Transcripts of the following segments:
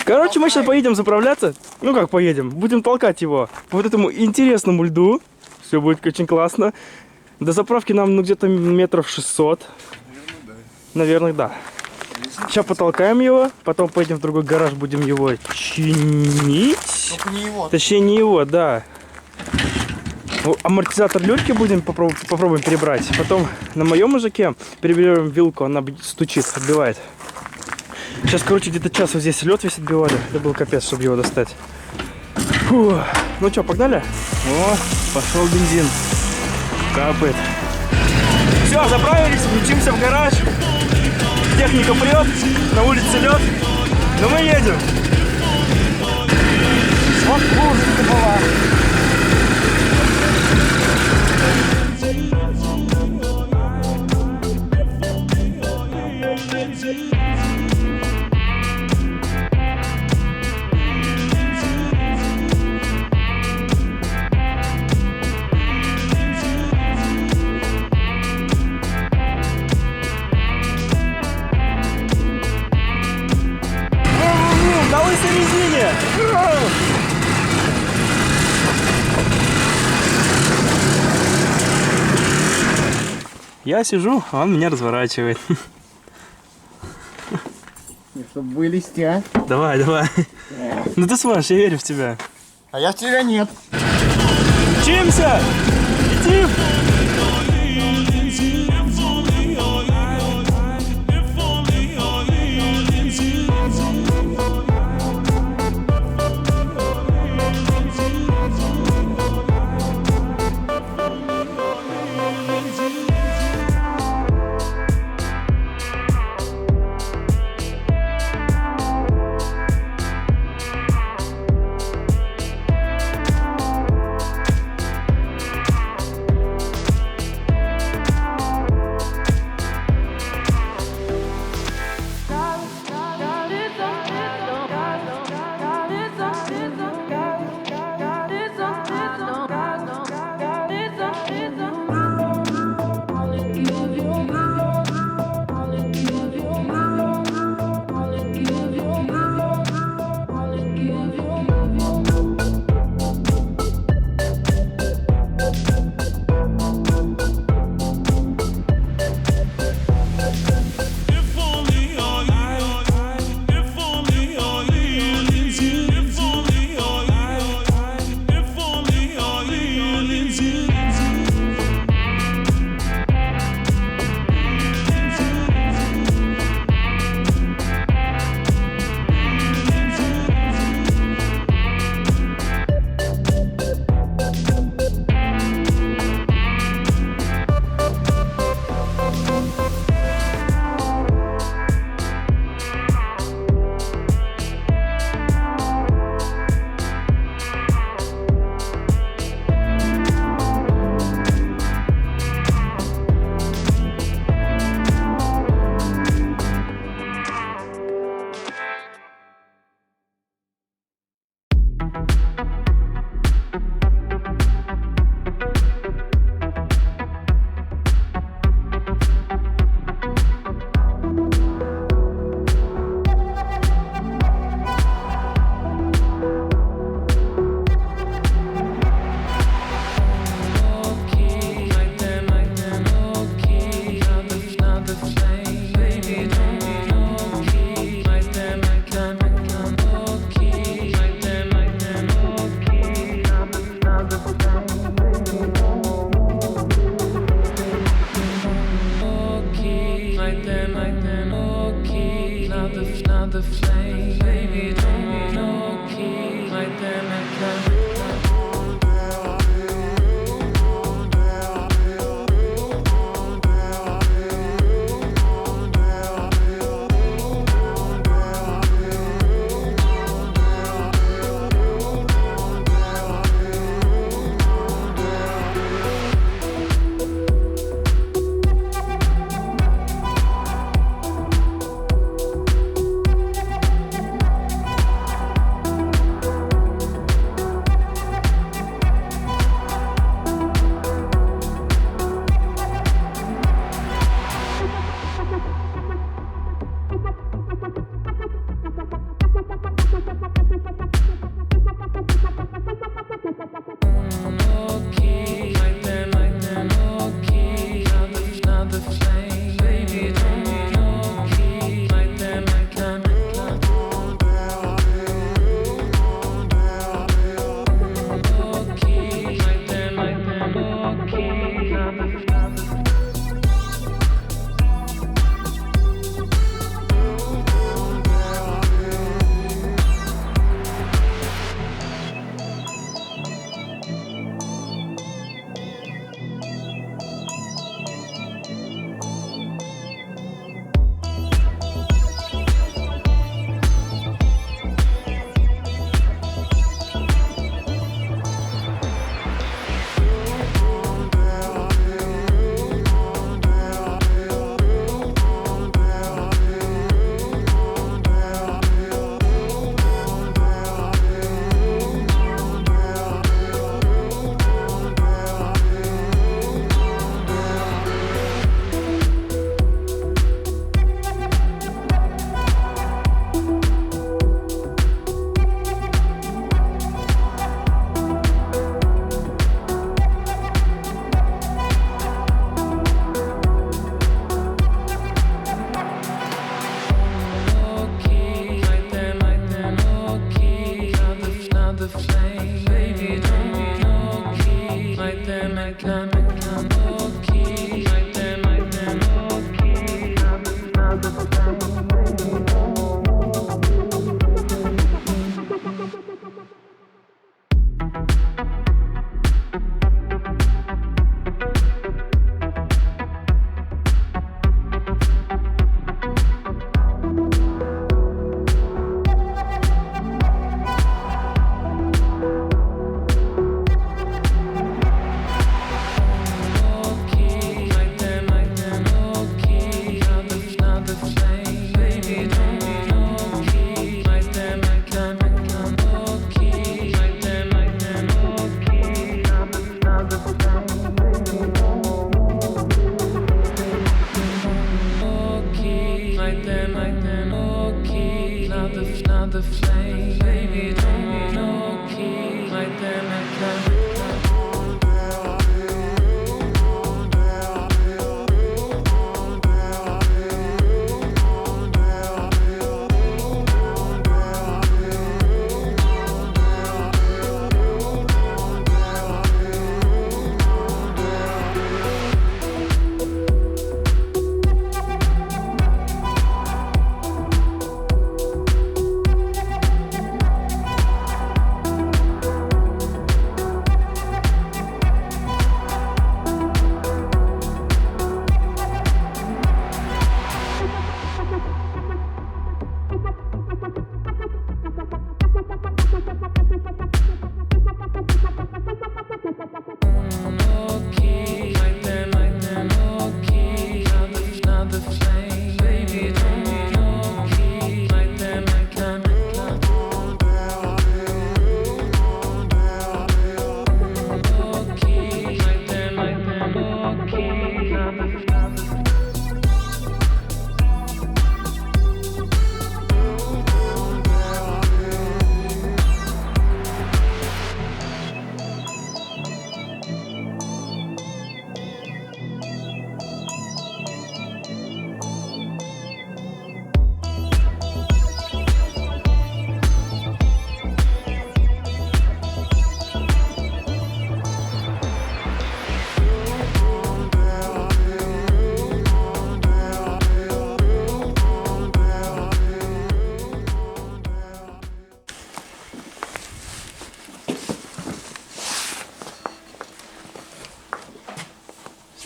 Короче, мы сейчас поедем заправляться. Ну как поедем? Будем толкать его по вот этому интересному льду. Все будет очень классно. До заправки нам где-то метров 600. Наверное, да. Сейчас потолкаем его, потом поедем в другой гараж, будем его чинить. Только не его. Точнее, не его, да. Амортизатор люльки будем попробуем перебрать. Потом на моем мужике переберем вилку, она стучит, отбивает. Сейчас, короче, где-то час вот здесь лед весь отбивали. Это был капец, чтобы его достать. Фу. Ну что, погнали? О, пошел бензин. Капает. Все, заправились, мчимся в гараж. Техника прет, на улице лед. Но мы едем. Вот лужица была. Я сижу, а он меня разворачивает. Чтобы вылезти, а? Давай, давай. Ну ты сможешь, я верю в тебя. А я в тебя нет. Учимся! Летим! light them, no key, not the flame, baby, don't no key, light them,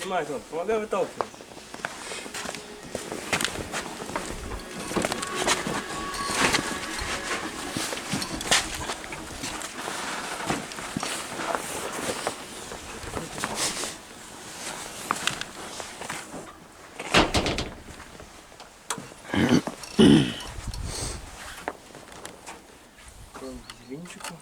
Снимай, Антон, помогай выталкивать. Винчику.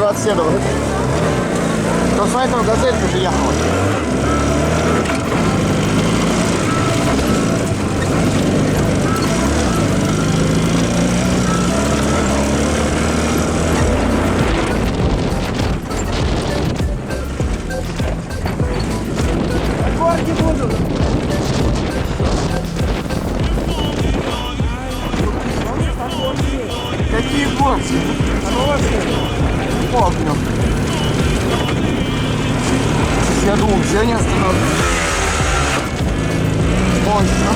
издеваться седал. То с этого газелька же ехала. Горки будут. Какие горки? Помню. Я думал, все не остановят. Мощно.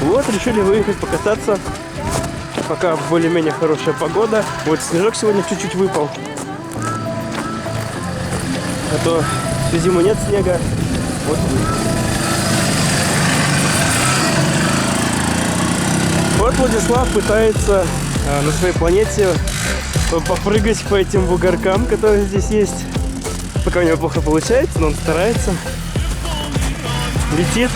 Вот, решили выехать покататься, пока более-менее хорошая погода. Вот снежок сегодня чуть-чуть выпал, а то всю зиму нет снега. Вот. Вот Владислав пытается на своей планете попрыгать по этим бугоркам, которые здесь есть. Пока у него плохо получается, но он старается. Летит.